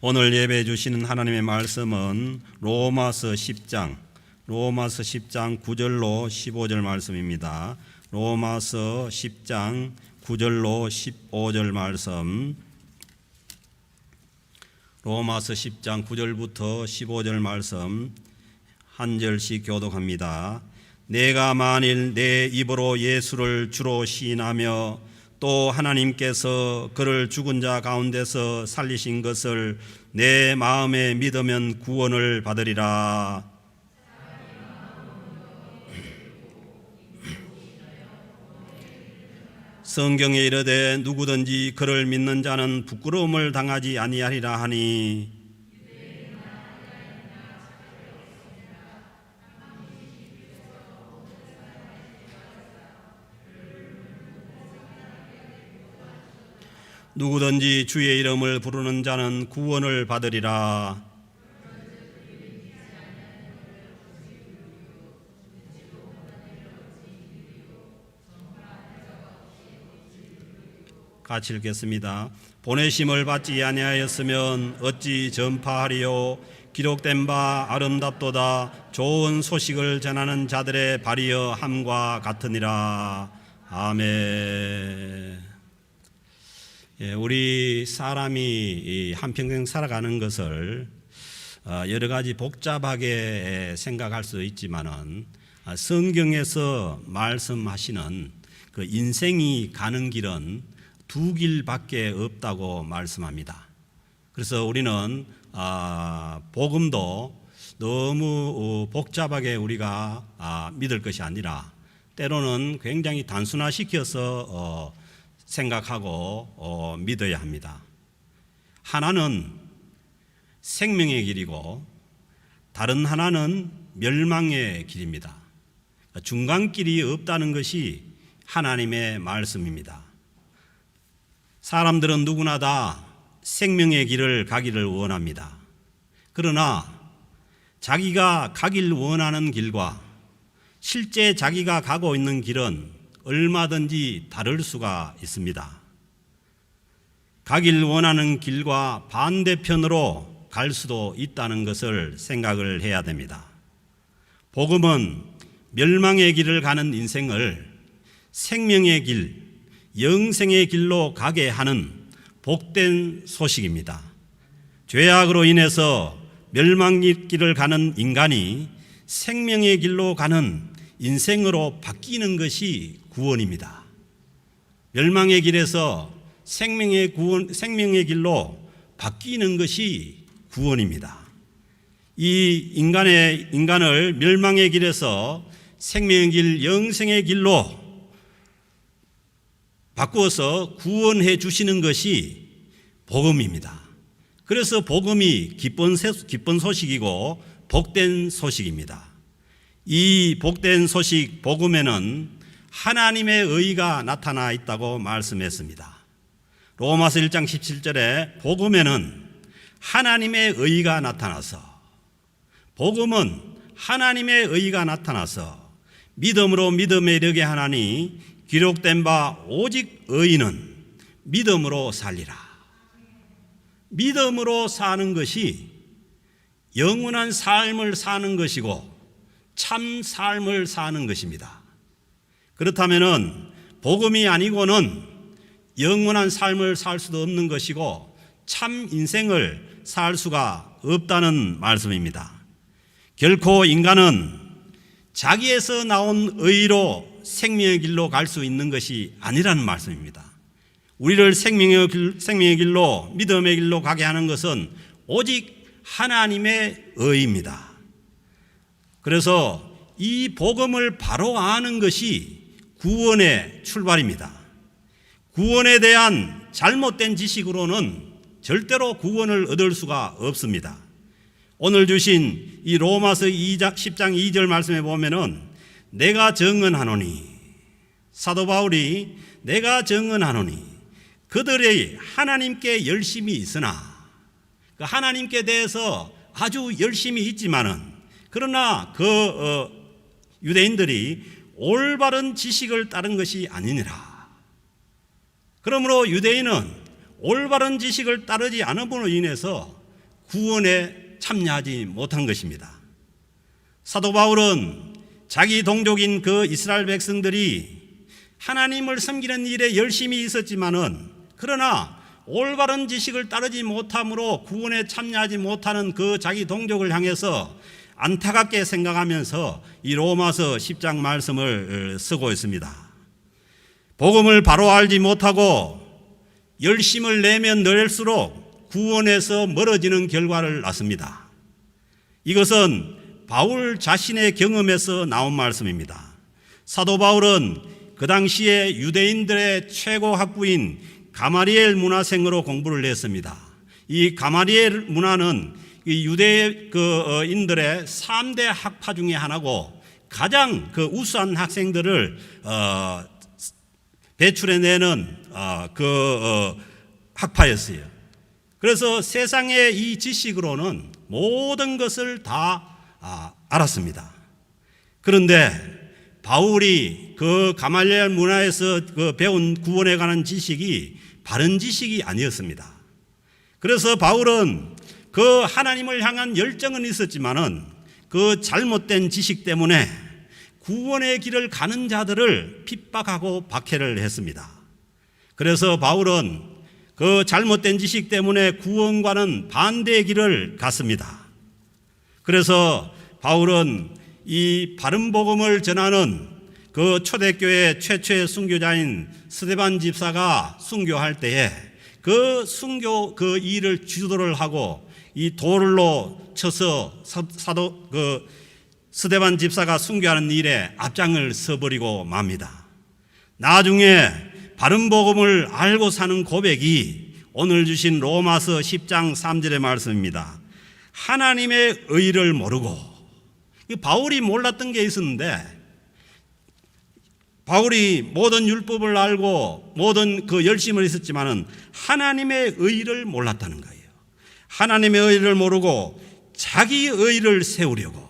오늘 예배 주시는 하나님의 말씀은 로마서 10장 9절로 15절 말씀입니다. 로마서 10장 9절로 15절 말씀. 로마서 10장 9절부터 15절 말씀 한 절씩 교독합니다. 내가 만일 내 입으로 예수를 주로 시인하며 또 하나님께서 그를 죽은 자 가운데서 살리신 것을 내 마음에 믿으면 구원을 받으리라. 성경에 이르되 누구든지 그를 믿는 자는 부끄러움을 당하지 아니하리라 하니, 누구든지 주의 이름을 부르는 자는 구원을 받으리라. 같이 읽겠습니다. 보내심을 받지 아니하였으면 어찌 전파하리요. 기록된 바 아름답도다. 좋은 소식을 전하는 자들의 발이여 함과 같으니라. 아멘. 우리 사람이 한평생 살아가는 것을 여러 가지 복잡하게 생각할 수 있지만은 성경에서 말씀하시는 그 인생이 가는 길은 두 길밖에 없다고 말씀합니다. 그래서 우리는 복음도 너무 복잡하게 우리가 믿을 것이 아니라 때로는 굉장히 단순화시켜서 생각하고 믿어야 합니다. 하나는 생명의 길이고 다른 하나는 멸망의 길입니다. 중간길이 없다는 것이 하나님의 말씀입니다. 사람들은 누구나 다 생명의 길을 가기를 원합니다. 그러나 자기가 가길 원하는 길과 실제 자기가 가고 있는 길은 얼마든지 다를 수가 있습니다. 가길 원하는 길과 반대편으로 갈 수도 있다는 것을 생각을 해야 됩니다. 복음은 멸망의 길을 가는 인생을 생명의 길, 영생의 길로 가게 하는 복된 소식입니다. 죄악으로 인해서 멸망의 길을 가는 인간이 생명의 길로 가는 인생으로 바뀌는 것이 구원입니다. 멸망의 길에서 생명의 길로 바뀌는 것이 구원입니다. 이 인간을 멸망의 길에서 생명의 길, 영생의 길로 바꾸어서 구원해 주시는 것이 복음입니다. 그래서 복음이 기쁜 소식이고 복된 소식입니다. 이 복된 소식 복음에는 하나님의 의가 나타나 있다고 말씀했습니다. 로마서 1장 17절에 복음에는 하나님의 의가 나타나서, 복음은 하나님의 의가 나타나서 믿음으로 믿음에 이르게 하나니 기록된 바 오직 의인은 믿음으로 살리라. 믿음으로 사는 것이 영원한 삶을 사는 것이고 참 삶을 사는 것입니다. 그렇다면은 복음이 아니고는 영원한 삶을 살 수도 없는 것이고 참 인생을 살 수가 없다는 말씀입니다. 결코 인간은 자기에서 나온 의로 생명의 길로 갈 수 있는 것이 아니라는 말씀입니다. 우리를 생명의 길로, 믿음의 길로 가게 하는 것은 오직 하나님의 의입니다. 그래서 이 복음을 바로 아는 것이 구원의 출발입니다. 구원에 대한 잘못된 지식으로는 절대로 구원을 얻을 수가 없습니다. 오늘 주신 이 로마서 10장 2절 말씀에 보면은 내가 정언하노니, 사도 바울이 내가 정언하노니 그들의 하나님께 열심이 있으나, 그 하나님께 대해서 아주 열심히 있지만은 그러나 유대인들이 올바른 지식을 따른 것이 아니니라. 그러므로 유대인은 올바른 지식을 따르지 않음으로 인해서 구원에 참여하지 못한 것입니다. 사도 바울은 자기 동족인 그 이스라엘 백성들이 하나님을 섬기는 일에 열심히 있었지만은 그러나 올바른 지식을 따르지 못함으로 구원에 참여하지 못하는 그 자기 동족을 향해서 안타깝게 생각하면서 이 로마서 10장 말씀을 쓰고 있습니다. 복음을 바로 알지 못하고 열심을 내면 낼수록 구원에서 멀어지는 결과를 낳습니다. 이것은 바울 자신의 경험에서 나온 말씀입니다. 사도 바울은 그 당시에 유대인들의 최고 학부인 가마리엘 문화생으로 공부를 했습니다. 이 가마리엘 문화는 유대인들의 3대 학파 중에 하나고 가장 그 우수한 학생들을 배출해내는 학파였어요. 그래서 세상의 이 지식으로는 모든 것을 다 알았습니다. 그런데 바울이 그 가말리엘 문화에서 배운 구원에 관한 지식이 바른 지식이 아니었습니다. 그래서 바울은 그 하나님을 향한 열정은 있었지만은 그 잘못된 지식 때문에 구원의 길을 가는 자들을 핍박하고 박해를 했습니다. 그래서 바울은 그 잘못된 지식 때문에 구원과는 반대의 길을 갔습니다. 그래서 바울은 이 바른 복음을 전하는 그 초대교회 최초의 순교자인 스데반 집사가 순교할 때에 그 순교 그 일을 주도를 하고 이 돌로 쳐서 스데반 집사가 순교하는 일에 앞장을 서버리고 맙니다. 나중에 바른 복음을 알고 사는 고백이 오늘 주신 로마서 10장 3절의 말씀입니다. 하나님의 의를 모르고, 바울이 몰랐던 게 있었는데 바울이 모든 율법을 알고 모든 그 열심을 했었지만은 하나님의 의를 몰랐다는 거예요. 하나님의 의를 모르고 자기 의를 세우려고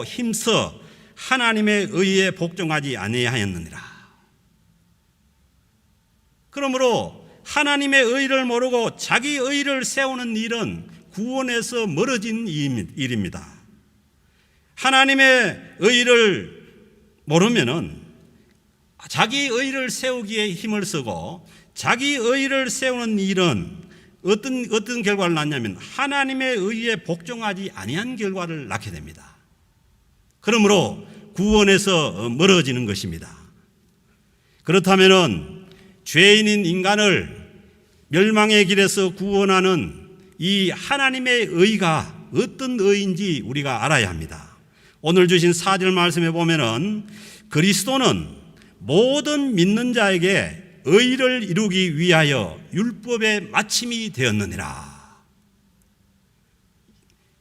힘써 하나님의 의에 복종하지 아니하였느니라. 그러므로 하나님의 의를 모르고 자기 의를 세우는 일은 구원에서 멀어진 일입니다. 하나님의 의를 모르면은 자기 의를 세우기에 힘을 쓰고 자기 의를 세우는 일은 어떤 결과를 낳냐면 하나님의 의에 복종하지 아니한 결과를 낳게 됩니다. 그러므로 구원에서 멀어지는 것입니다. 그렇다면은 죄인인 인간을 멸망의 길에서 구원하는 이 하나님의 의가 어떤 의인지 우리가 알아야 합니다. 오늘 주신 4절 말씀에 보면은 그리스도는 모든 믿는 자에게 의를 이루기 위하여 율법의 마침이 되었느니라.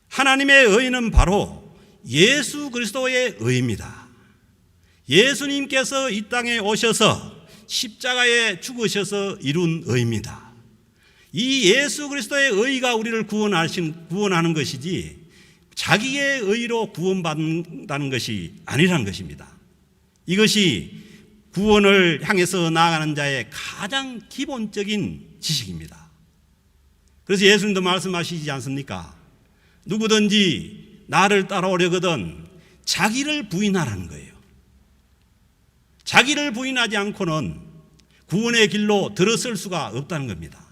하나님의 의는 바로 예수 그리스도의 의입니다. 예수님께서 이 땅에 오셔서 십자가에 죽으셔서 이룬 의입니다. 이 예수 그리스도의 의가 우리를 구원하는 것이지 자기의 의로 구원받는다는 것이 아니라는 것입니다. 이것이 구원을 향해서 나아가는 자의 가장 기본적인 지식입니다. 그래서 예수님도 말씀하시지 않습니까? 누구든지 나를 따라오려거든 자기를 부인하라는 거예요. 자기를 부인하지 않고는 구원의 길로 들어설 수가 없다는 겁니다.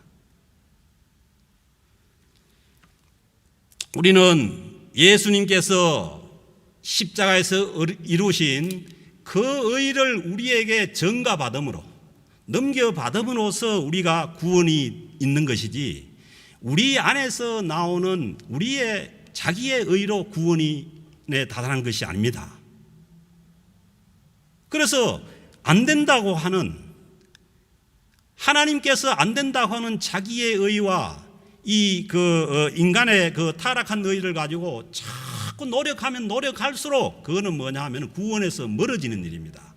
우리는 예수님께서 십자가에서 이루신 그 의를 우리에게 전가받음으로 넘겨받음으로써 우리가 구원이 있는 것이지 우리 안에서 나오는 우리의 자기의 의로 구원에 다다른 것이 아닙니다. 그래서 안 된다고 하는 하나님께서 안 된다고 하는 자기의 의와 이 인간의 그 타락한 의를 가지고 자꾸 노력하면 노력할수록 그거는 뭐냐 하면 구원에서 멀어지는 일입니다.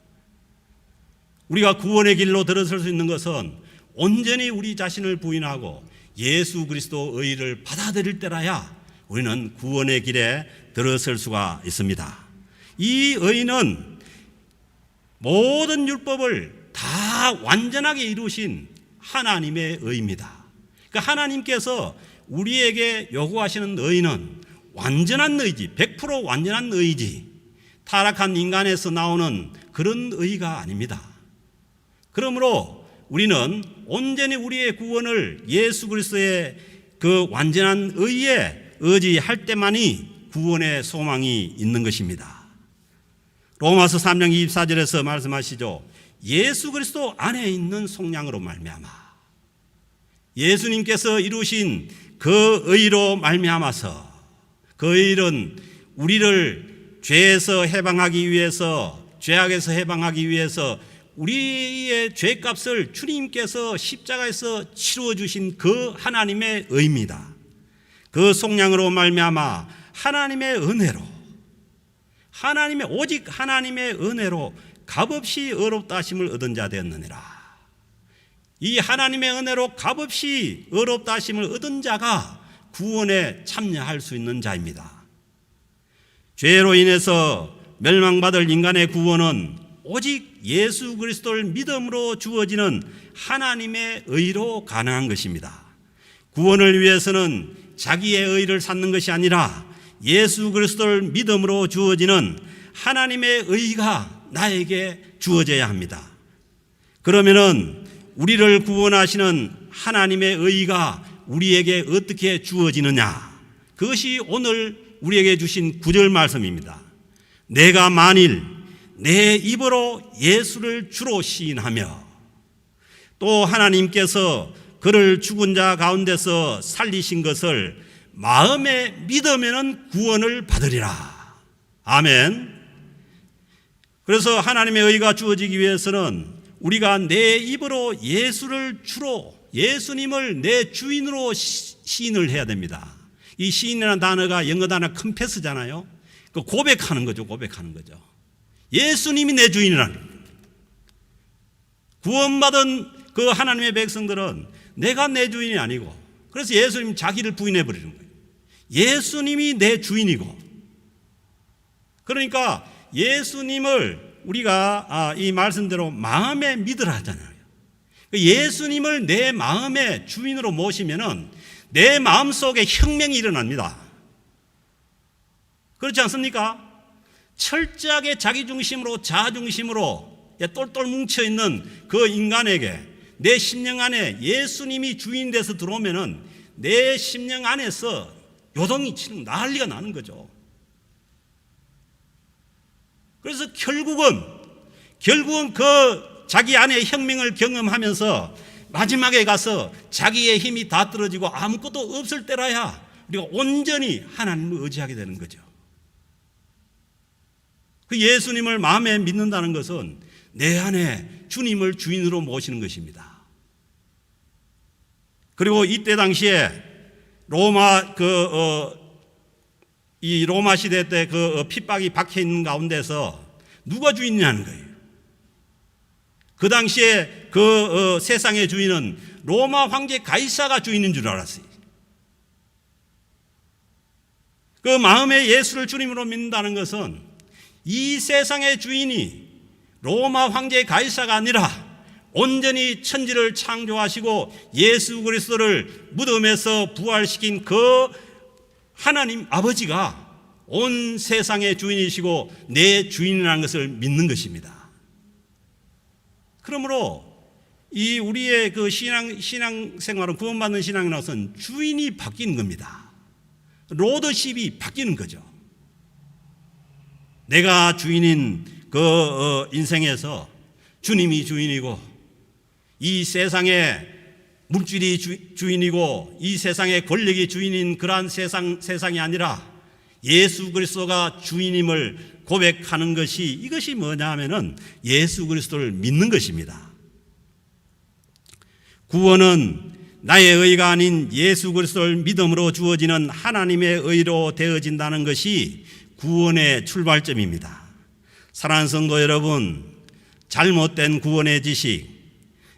우리가 구원의 길로 들어설 수 있는 것은 온전히 우리 자신을 부인하고 예수 그리스도 의를 받아들일 때라야 우리는 구원의 길에 들어설 수가 있습니다. 이 의는 모든 율법을 다 완전하게 이루신 하나님의 의입니다. 그 하나님께서 우리에게 요구하시는 의는 완전한 의지, 100% 완전한 의지, 타락한 인간에서 나오는 그런 의가 아닙니다. 그러므로 우리는 온전히 우리의 구원을 예수 그리스도의 그 완전한 의에 의지할 때만이 구원의 소망이 있는 것입니다. 로마서 3장 24절에서 말씀하시죠. 예수 그리스도 안에 있는 속량으로 말미암아, 예수님께서 이루신 그 의로 말미암아서, 그 의는 우리를 죄에서 해방하기 위해서, 죄악에서 해방하기 위해서 우리의 죄값을 주님께서 십자가에서 치루어 주신 그 하나님의 의입니다. 그 속량으로 말미암아 하나님의 은혜로, 오직 하나님의 은혜로 값없이 의롭다 하심을 얻은 자 되었느니라. 이 하나님의 은혜로 값없이 의롭다 하심을 얻은 자가 구원에 참여할 수 있는 자입니다. 죄로 인해서 멸망받을 인간의 구원은 오직 예수 그리스도를 믿음으로 주어지는 하나님의 의로 가능한 것입니다. 구원을 위해서는 자기의 의를 쌓는 것이 아니라 예수 그리스도를 믿음으로 주어지는 하나님의 의가 나에게 주어져야 합니다. 그러면은 우리를 구원하시는 하나님의 의가 우리에게 어떻게 주어지느냐? 그것이 오늘 우리에게 주신 9절 말씀입니다. 내가 만일 내 입으로 예수를 주로 시인하며 또 하나님께서 그를 죽은 자 가운데서 살리신 것을 마음에 믿으면 구원을 받으리라. 아멘. 그래서 하나님의 의가 주어지기 위해서는 우리가 내 입으로 예수를 주로, 예수님을 내 주인으로 시인을 해야 됩니다. 이 시인이라는 단어가 영어 단어 confess잖아요. 그 고백하는 거죠. 고백하는 거죠. 예수님이 내 주인이라는 거예요. 구원받은 그 하나님의 백성들은 내가 내 주인이 아니고, 그래서 예수님 자기를 부인해 버리는 거예요. 예수님이 내 주인이고, 그러니까 예수님을 우리가 이 말씀대로 마음에 믿으라 하잖아요. 예수님을 내 마음의 주인으로 모시면은 내 마음속에 혁명이 일어납니다. 그렇지 않습니까? 철저하게 자기중심으로, 자아중심으로 똘똘 뭉쳐있는 그 인간에게 내 심령 안에 예수님이 주인 돼서 들어오면은 내 심령 안에서 요동이 치는, 난리가 나는 거죠. 그래서 결국은 그 자기 안에 혁명을 경험하면서 마지막에 가서 자기의 힘이 다 떨어지고 아무것도 없을 때라야 우리가 온전히 하나님을 의지하게 되는 거죠. 그 예수님을 마음에 믿는다는 것은 내 안에 주님을 주인으로 모시는 것입니다. 그리고 이때 당시에 이 로마 시대 때 그 핍박이 박혀 있는 가운데서 누가 주인이냐는 거예요. 그 당시에 그 세상의 주인은 로마 황제 가이사가 주인인 줄 알았어요. 그 마음에 예수를 주님으로 믿는다는 것은 이 세상의 주인이 로마 황제 가이사가 아니라 온전히 천지를 창조하시고 예수 그리스도를 무덤에서 부활시킨 그 하나님 아버지가 온 세상의 주인이시고 내 주인이라는 것을 믿는 것입니다. 그러므로 이 우리의 그 신앙생활은, 구원받는 신앙이라서는 주인이 바뀌는 겁니다. 로더십이 바뀌는 거죠. 내가 주인인 그 인생에서 주님이 주인이고, 이 세상의 물질이 주인이고, 이 세상의 권력이 주인인 그러한 세상이 아니라 예수 그리스도가 주인임을 고백하는 것이, 이것이 뭐냐 하면은 예수 그리스도를 믿는 것입니다. 구원은 나의 의가 아닌 예수 그리스도를 믿음으로 주어지는 하나님의 의로 되어진다는 것이 구원의 출발점입니다. 사랑하는 성도 여러분, 잘못된 구원의 지식,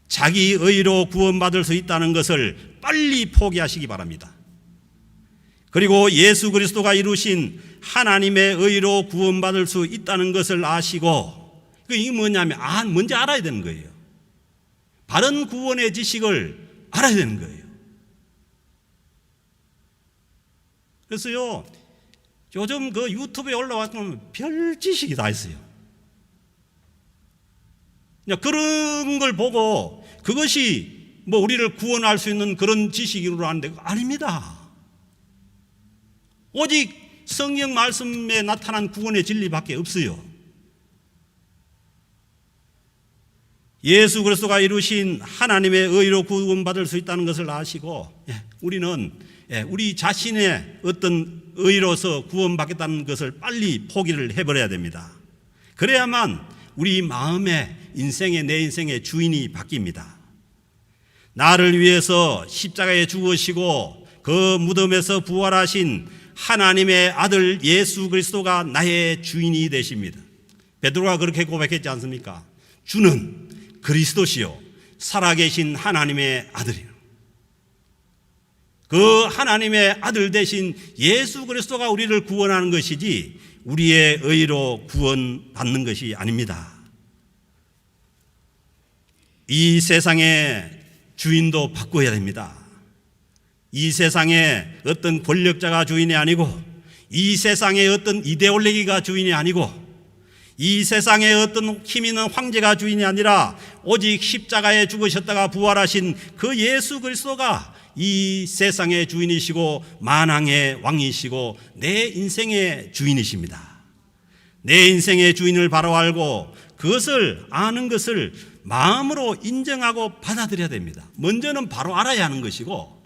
자기 의로 구원받을 수 있다는 것을 빨리 포기하시기 바랍니다. 그리고 예수 그리스도가 이루신 하나님의 의로 구원받을 수 있다는 것을 아시고, 이게 뭐냐면 먼저 알아야 되는 거예요. 바른 구원의 지식을 알아야 되는 거예요. 그래서요, 요즘 그 유튜브에 올라왔던 별 지식이 다 있어요. 그런 걸 보고 그것이 뭐 우리를 구원할 수 있는 그런 지식으로 하는데 아닙니다. 오직 성경 말씀에 나타난 구원의 진리밖에 없어요. 예수 그리스도가 이루신 하나님의 의로 구원받을 수 있다는 것을 아시고, 우리는 우리 자신의 어떤 의로서 구원받겠다는 것을 빨리 포기를 해버려야 됩니다. 그래야만 우리 마음의 내 인생의 주인이 바뀝니다. 나를 위해서 십자가에 죽으시고 그 무덤에서 부활하신 하나님의 아들 예수 그리스도가 나의 주인이 되십니다. 베드로가 그렇게 고백했지 않습니까? 주는 그리스도시요 살아계신 하나님의 아들이요. 그 하나님의 아들 되신 예수 그리스도가 우리를 구원하는 것이지 우리의 의로 구원받는 것이 아닙니다. 이 세상의 주인도 바꿔야 됩니다. 이 세상에 어떤 권력자가 주인이 아니고, 이 세상의 어떤 이데올로기가 주인이 아니고, 이 세상에 어떤 힘 있는 황제가 주인이 아니라 오직 십자가에 죽으셨다가 부활하신 그 예수 그리스도가 이 세상의 주인이시고 만왕의 왕이시고 내 인생의 주인이십니다. 내 인생의 주인을 바로 알고 그것을 아는 것을 마음으로 인정하고 받아들여야 됩니다. 먼저는 바로 알아야 하는 것이고,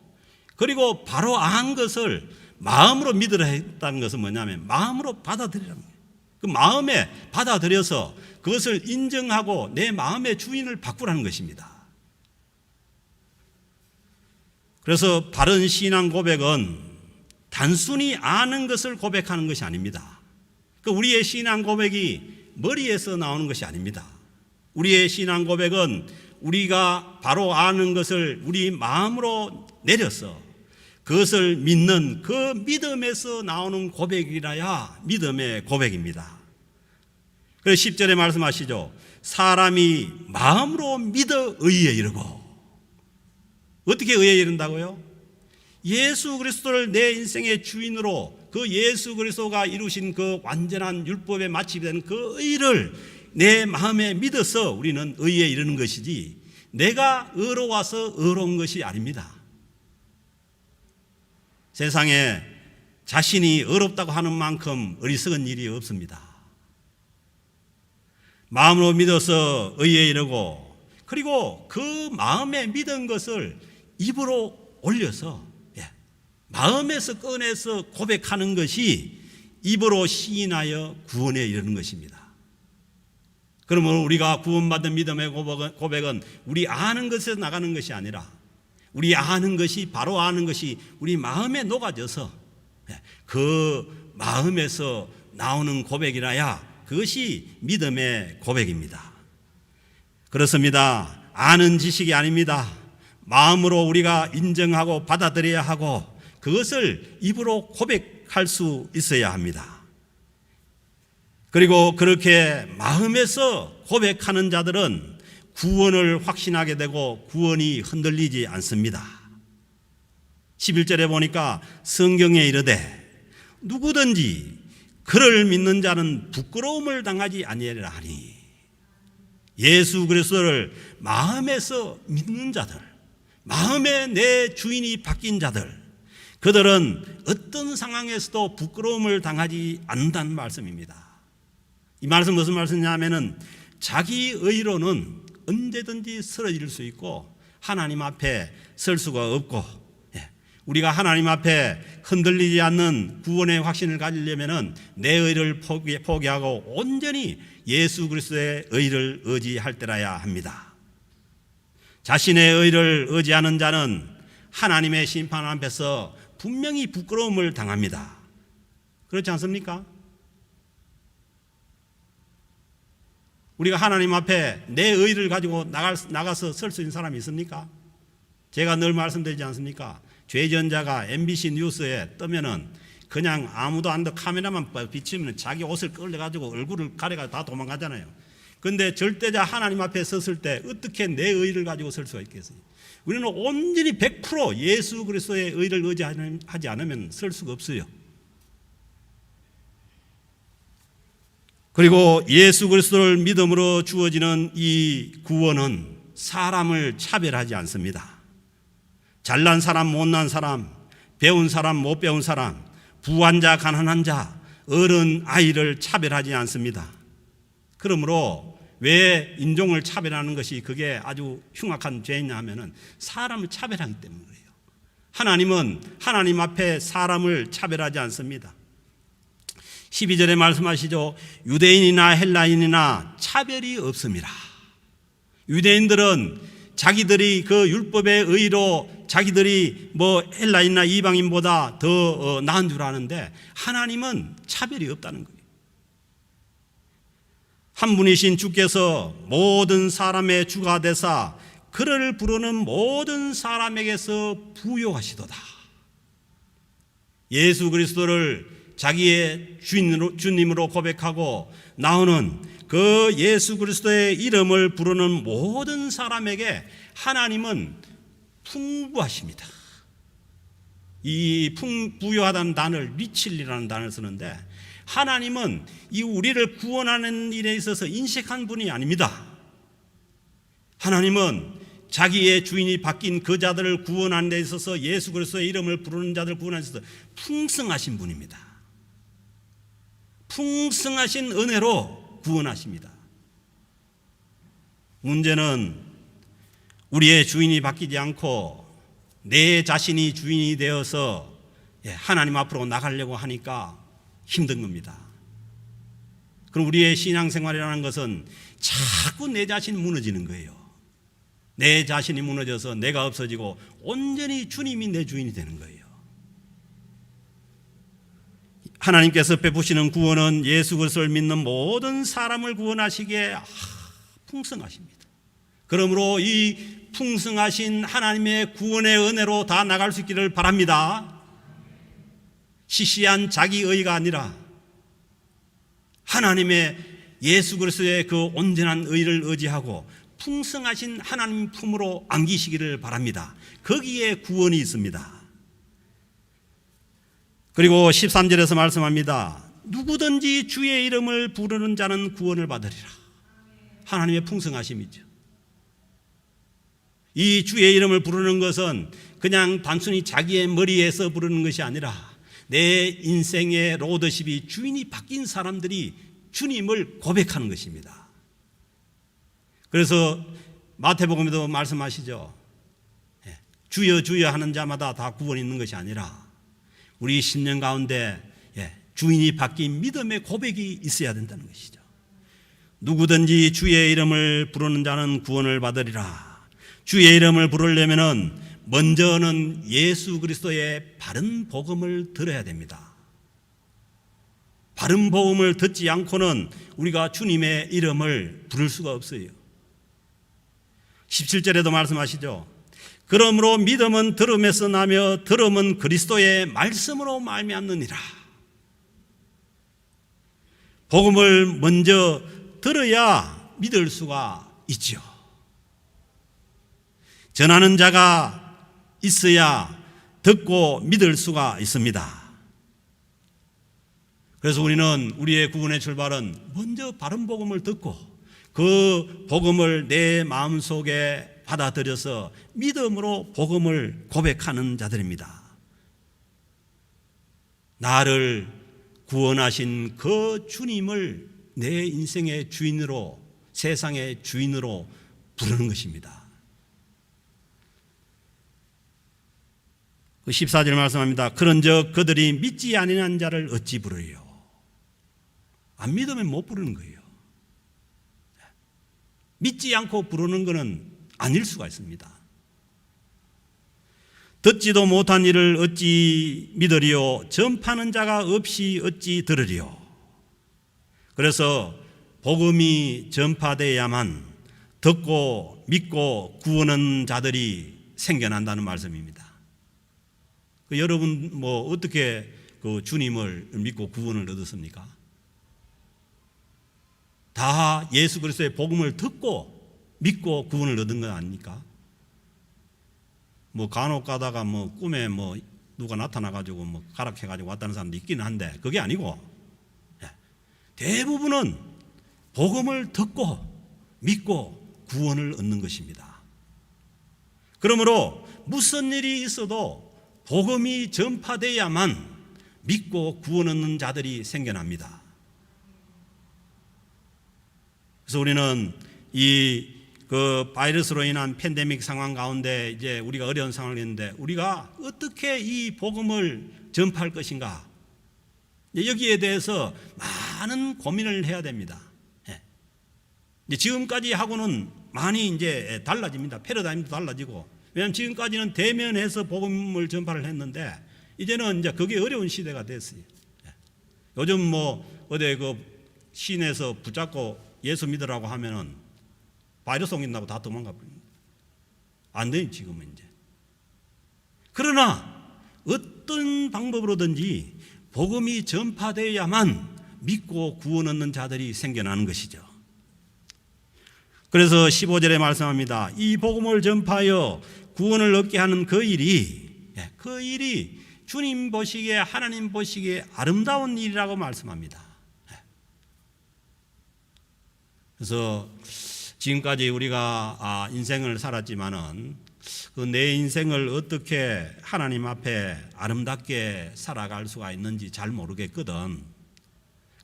그리고 바로 안 것을 마음으로 믿으라 했다는 것은 뭐냐면 마음으로 받아들이라는 거예요. 그 마음에 받아들여서 그것을 인정하고 내 마음의 주인을 바꾸라는 것입니다. 그래서 바른 신앙 고백은 단순히 아는 것을 고백하는 것이 아닙니다. 우리의 신앙 고백이 머리에서 나오는 것이 아닙니다. 우리의 신앙 고백은 우리가 바로 아는 것을 우리 마음으로 내려서 그것을 믿는 그 믿음에서 나오는 고백이라야 믿음의 고백입니다. 그래서 10절에 말씀하시죠. 사람이 마음으로 믿어 의에 이르고. 어떻게 의에 이른다고요? 예수 그리스도를 내 인생의 주인으로, 그 예수 그리스도가 이루신 그 완전한 율법에 마치된 그 의를 내 마음에 믿어서 우리는 의에 이르는 것이지 내가 의로워서 의로운 것이 아닙니다. 세상에 자신이 의롭다고 하는 만큼 어리석은 일이 없습니다. 마음으로 믿어서 의에 이르고, 그리고 그 마음에 믿은 것을 입으로 올려서 마음에서 꺼내서 고백하는 것이 입으로 시인하여 구원에 이르는 것입니다. 그러면 우리가 구원받은 믿음의 고백은 우리 아는 것에서 나가는 것이 아니라 우리 아는 것이, 바로 아는 것이 우리 마음에 녹아져서 그 마음에서 나오는 고백이라야 그것이 믿음의 고백입니다. 그렇습니다. 아는 지식이 아닙니다. 마음으로 우리가 인정하고 받아들여야 하고 그것을 입으로 고백할 수 있어야 합니다. 그리고 그렇게 마음에서 고백하는 자들은 구원을 확신하게 되고 구원이 흔들리지 않습니다. 11절에 보니까 성경에 이르되 누구든지 그를 믿는 자는 부끄러움을 당하지 아니하리라 하니, 예수 그리스도를 마음에서 믿는 자들, 마음에 내 주인이 바뀐 자들, 그들은 어떤 상황에서도 부끄러움을 당하지 않는다는 말씀입니다. 이 말씀 무슨 말씀이냐면은 자기 의로는 언제든지 쓰러질 수 있고 하나님 앞에 설 수가 없고, 우리가 하나님 앞에 흔들리지 않는 구원의 확신을 가지려면은 내 의를 포기하고 온전히 예수 그리스도의 의를 의지할 때라야 합니다. 자신의 의를 의지하는 자는 하나님의 심판 앞에서 분명히 부끄러움을 당합니다. 그렇지 않습니까? 우리가 하나님 앞에 내 의를 가지고 나가서 설 수 있는 사람이 있습니까? 제가 늘 말씀드리지 않습니까? 죄전자가 MBC 뉴스에 뜨면은 그냥 아무도 안 돼 카메라만 비치면 자기 옷을 끌려가지고 얼굴을 가려가지고 다 도망가잖아요. 그런데 절대자 하나님 앞에 섰을 때 어떻게 내 의를 가지고 설 수가 있겠어요? 우리는 온전히 100% 예수 그리스도의 의를 의지하지 않으면 설 수가 없어요. 그리고 예수 그리스도를 믿음으로 주어지는 이 구원은 사람을 차별하지 않습니다. 잘난 사람, 못난 사람, 배운 사람, 못 배운 사람, 부한 자, 가난한 자, 어른, 아이를 차별하지 않습니다. 그러므로 왜 인종을 차별하는 것이 그게 아주 흉악한 죄냐 하면은 사람을 차별하기 때문에 그래요. 하나님은 하나님 앞에 사람을 차별하지 않습니다. 12절에 말씀하시죠. 유대인이나 헬라인이나 차별이 없습니다. 유대인들은 자기들이 그 율법의 의로 자기들이 뭐 헬라인이나 이방인보다 더 나은 줄 아는데 하나님은 차별이 없다는 거예요. 한 분이신 주께서 모든 사람의 주가 되사 그를 부르는 모든 사람에게서 부요하시도다. 예수 그리스도를 자기의 주님으로 고백하고 나오는 그 예수 그리스도의 이름을 부르는 모든 사람에게 하나님은 풍부하십니다. 이 부요하다는 단어를 리칠리라는 단어를 쓰는데 하나님은 이 우리를 구원하는 일에 있어서 인색한 분이 아닙니다. 하나님은 자기의 주인이 바뀐 그 자들을 구원하는 데 있어서 예수 그리스도의 이름을 부르는 자들을 구원하는 데 있어서 풍성하신 분입니다. 풍성하신 은혜로 구원하십니다. 문제는 우리의 주인이 바뀌지 않고 내 자신이 주인이 되어서 하나님 앞으로 나가려고 하니까 힘든 겁니다. 그럼 우리의 신앙생활이라는 것은 자꾸 내 자신이 무너지는 거예요. 내 자신이 무너져서 내가 없어지고 온전히 주님이 내 주인이 되는 거예요. 하나님께서 베푸시는 구원은 예수 그리스도를 믿는 모든 사람을 구원하시기에 풍성하십니다. 그러므로 이 풍성하신 하나님의 구원의 은혜로 다 나갈 수 있기를 바랍니다. 시시한 자기의가 아니라 하나님의 예수 그리스도의 그 온전한 의를 의지하고 풍성하신 하나님 품으로 안기시기를 바랍니다. 거기에 구원이 있습니다. 그리고 13절에서 말씀합니다. 누구든지 주의 이름을 부르는 자는 구원을 받으리라. 하나님의 풍성하심이죠. 이 주의 이름을 부르는 것은 그냥 단순히 자기의 머리에서 부르는 것이 아니라 내 인생의 로더십이 주인이 바뀐 사람들이 주님을 고백하는 것입니다. 그래서 마태복음에도 말씀하시죠. 주여 주여 하는 자마다 다 구원이 있는 것이 아니라 우리 심령 가운데 주인이 바뀐 믿음의 고백이 있어야 된다는 것이죠. 누구든지 주의 이름을 부르는 자는 구원을 받으리라. 주의 이름을 부르려면은 먼저는 예수 그리스도의 바른 복음을 들어야 됩니다. 바른 복음을 듣지 않고는 우리가 주님의 이름을 부를 수가 없어요. 17절에도 말씀하시죠. 그러므로 믿음은 들음에서 나며 들음은 그리스도의 말씀으로 말미암느니라. 복음을 먼저 들어야 믿을 수가 있죠. 전하는 자가 있어야 듣고 믿을 수가 있습니다. 그래서 우리는 우리의 구원의 출발은 먼저 바른 복음을 듣고 그 복음을 내 마음속에 받아들여서 믿음으로 복음을 고백하는 자들입니다. 나를 구원하신 그 주님을 내 인생의 주인으로, 세상의 주인으로 부르는 것입니다. 14절 말씀합니다. 그런즉 그들이 믿지 아니한 자를 어찌 부르리요? 안 믿으면 못 부르는 거예요. 믿지 않고 부르는 것은 아닐 수가 있습니다. 듣지도 못한 일을 어찌 믿으리요? 전파하는 자가 없이 어찌 들으리요? 그래서 복음이 전파되어야만 듣고 믿고 구원하는 자들이 생겨난다는 말씀입니다. 여러분 어떻게 그 주님을 믿고 구원을 얻었습니까? 다 예수 그리스도의 복음을 듣고 믿고 구원을 얻은 건 아닙니까? 간혹 가다가 꿈에 누가 나타나가지고 가락해가지고 왔다는 사람도 있기는 한데 그게 아니고 대부분은 복음을 듣고 믿고 구원을 얻는 것입니다. 그러므로 무슨 일이 있어도 복음이 전파되어야만 믿고 구원 얻는 자들이 생겨납니다. 그래서 우리는 이 바이러스로 인한 팬데믹 상황 가운데 이제 우리가 어려운 상황을 했는데 우리가 어떻게 이 복음을 전파할 것인가, 여기에 대해서 많은 고민을 해야 됩니다. 지금까지 하고는 많이 이제 달라집니다. 패러다임도 달라지고. 왜냐하면 지금까지는 대면해서 복음을 전파를 했는데 이제는 이제 그게 어려운 시대가 됐어요. 요즘 뭐 어디 시내에서 붙잡고 예수 믿으라고 하면은 바이러스 옮긴다고 다 도망가 버립니다. 안 돼요, 지금은 이제. 그러나 어떤 방법으로든지 복음이 전파되어야만 믿고 구원 얻는 자들이 생겨나는 것이죠. 그래서 15절에 말씀합니다. 이 복음을 전파하여 구원을 얻게 하는 그 일이 주님 보시기에, 하나님 보시기에 아름다운 일이라고 말씀합니다. 그래서 지금까지 우리가 인생을 살았지만은 그 내 인생을 어떻게 하나님 앞에 아름답게 살아갈 수가 있는지 잘 모르겠거든.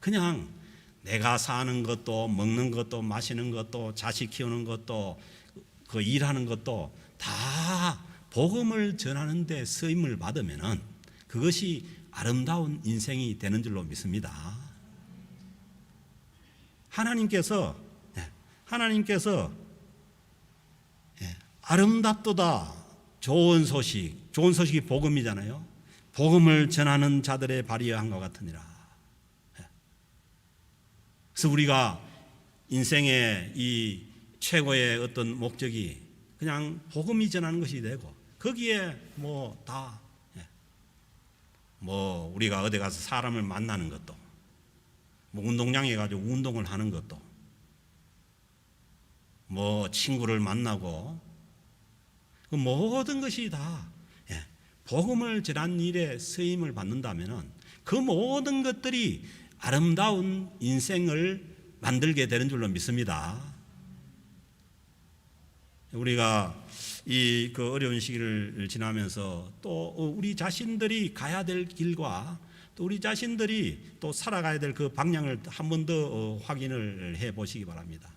그냥 내가 사는 것도, 먹는 것도, 마시는 것도, 자식 키우는 것도, 그 일하는 것도 다 복음을 전하는 데 쓰임을 받으면은 그것이 아름다운 인생이 되는 줄로 믿습니다. 하나님께서 아름답도다 좋은 소식이 복음이잖아요. 복음을 전하는 자들의 발이여한것 같으니라. 그래서 우리가 인생의 이 최고의 어떤 목적이 그냥 복음이 전하는 것이 되고, 거기에 우리가 어디 가서 사람을 만나는 것도, 운동장에 가지고 운동을 하는 것도, 친구를 만나고, 그 모든 것이 다 복음을 전하는 일에 쓰임을 받는다면은 그 모든 것들이 아름다운 인생을 만들게 되는 줄로 믿습니다. 우리가 이 어려운 시기를 지나면서 또 우리 자신들이 가야 될 길과 또 우리 자신들이 또 살아가야 될 그 방향을 한 번 더 확인을 해 보시기 바랍니다.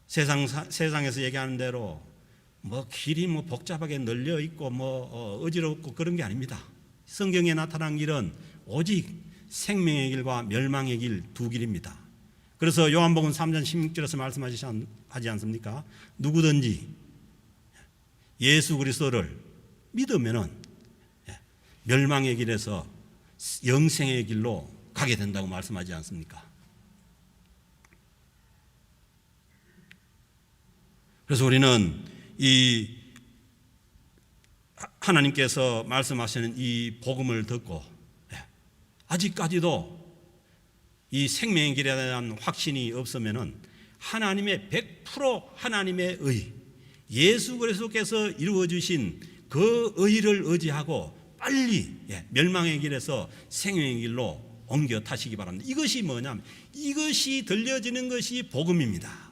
세상에서 얘기하는 대로 길이 복잡하게 널려 있고 어지럽고 그런 게 아닙니다. 성경에 나타난 길은 오직 생명의 길과 멸망의 길, 두 길입니다. 그래서 요한복음 3장 16절에서 말씀하지 않습니까? 누구든지 예수 그리스도를 믿으면은 멸망의 길에서 영생의 길로 가게 된다고 말씀하지 않습니까? 그래서 우리는 이 하나님께서 말씀하시는 이 복음을 듣고 아직까지도 이 생명의 길에 대한 확신이 없으면은 하나님의 100% 하나님의 의, 예수 그리스도께서 이루어 주신 그 의를 의지하고 빨리 멸망의 길에서 생명의 길로 옮겨 타시기 바랍니다. 이것이 뭐냐면 이것이 들려지는 것이 복음입니다.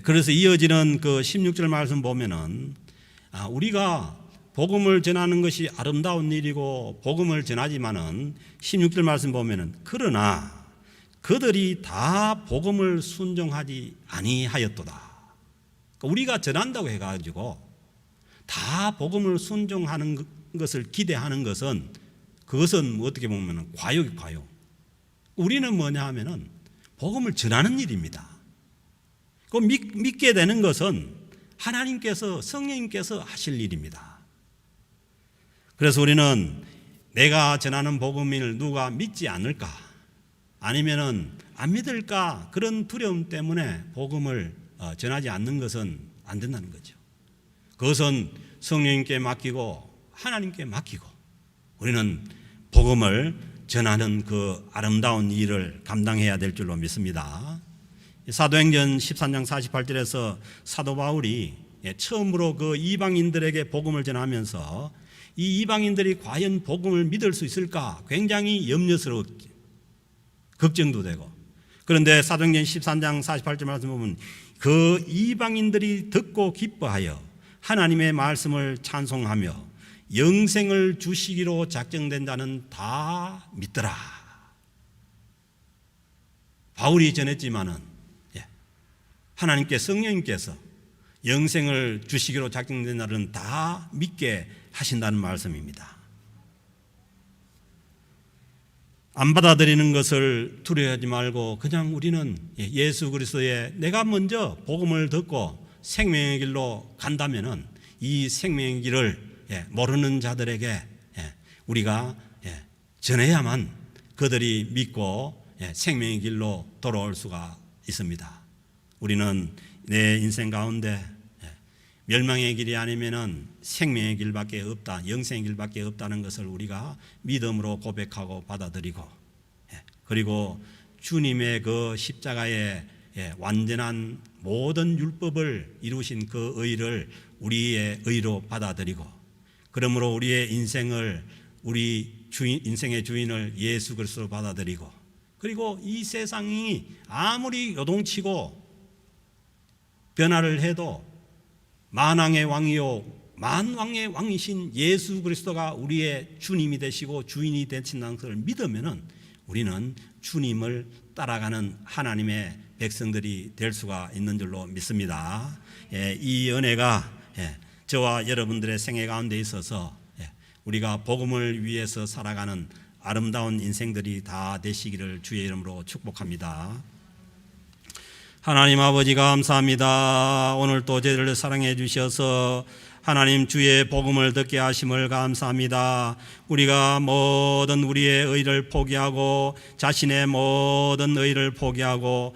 그래서 이어지는 그 16절 말씀 보면은 우리가 복음을 전하는 것이 아름다운 일이고 복음을 전하지만은 16절 말씀 보면은 그러나 그들이 다 복음을 순종하지 아니하였도다. 그러니까 우리가 전한다고 해가지고 다 복음을 순종하는 것을 기대하는 것은 그것은 어떻게 보면 과욕. 우리는 뭐냐 하면은 복음을 전하는 일입니다. 그 믿게 되는 것은 하나님께서 성령님께서 하실 일입니다. 그래서 우리는 내가 전하는 복음을 누가 믿지 않을까 아니면은 안 믿을까 그런 두려움 때문에 복음을 전하지 않는 것은 안 된다는 거죠. 그것은 성령님께 맡기고 하나님께 맡기고 우리는 복음을 전하는 그 아름다운 일을 감당해야 될 줄로 믿습니다. 사도행전 13장 48절에서 사도 바울이 처음으로 그 이방인들에게 복음을 전하면서 이 이방인들이 과연 복음을 믿을 수 있을까 굉장히 염려스러웠죠. 걱정도 되고. 그런데 사도행전 13장 48절 말씀 보면 그 이방인들이 듣고 기뻐하여 하나님의 말씀을 찬송하며 영생을 주시기로 작정된 자는 다 믿더라. 바울이 전했지만은 하나님께 성령님께서 영생을 주시기로 작정된 자는 다 믿게 하신다는 말씀입니다. 안 받아들이는 것을 두려워하지 말고 그냥 우리는 예수 그리스도의 내가 먼저 복음을 듣고 생명의 길로 간다면은 이 생명의 길을 모르는 자들에게 우리가 전해야만 그들이 믿고 생명의 길로 돌아올 수가 있습니다. 우리는 내 인생 가운데 멸망의 길이 아니면은 생명의 길밖에 없다, 영생의 길밖에 없다는 것을 우리가 믿음으로 고백하고 받아들이고, 그리고 주님의 그 십자가의 완전한 모든 율법을 이루신 그 의를 우리의 의로 받아들이고, 그러므로 우리의 인생을 우리 인생의 주인을 예수 그리스도로 받아들이고, 그리고 이 세상이 아무리 요동치고 변화를 해도 만왕의 왕이요 만왕의 왕이신 예수 그리스도가 우리의 주님이 되시고 주인이 되신다는 것을 믿으면은 우리는 주님을 따라가는 하나님의 백성들이 될 수가 있는 줄로 믿습니다. 이 은혜가 저와 여러분들의 생애 가운데 있어서 우리가 복음을 위해서 살아가는 아름다운 인생들이 다 되시기를 주의 이름으로 축복합니다. 하나님 아버지 감사합니다. 오늘 또 저희를 사랑해 주셔서 하나님 주의 복음을 듣게 하심을 감사합니다. 우리가 모든 우리의 의를 포기하고 자신의 모든 의를 포기하고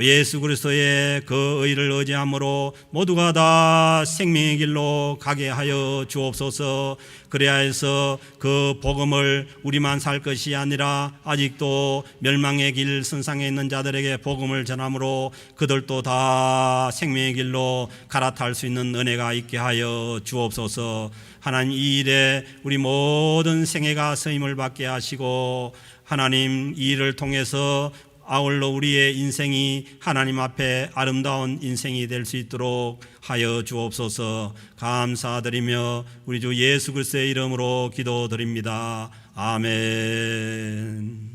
예수 그리스도의 그 의를 의지함으로 모두가 다 생명의 길로 가게 하여 주옵소서. 그래야 해서 그 복음을 우리만 살 것이 아니라 아직도 멸망의 길 선상에 있는 자들에게 복음을 전함으로 그들도 다 생명의 길로 갈아탈 수 있는 은혜가 있게 하여 주옵소서. 하나님 이 일에 우리 모든 생애가 쓰임을 받게 하시고 하나님 이 일을 통해서 아울러 우리의 인생이 하나님 앞에 아름다운 인생이 될 수 있도록 하여 주옵소서. 감사드리며 우리 주 예수 그리스도의 이름으로 기도드립니다. 아멘.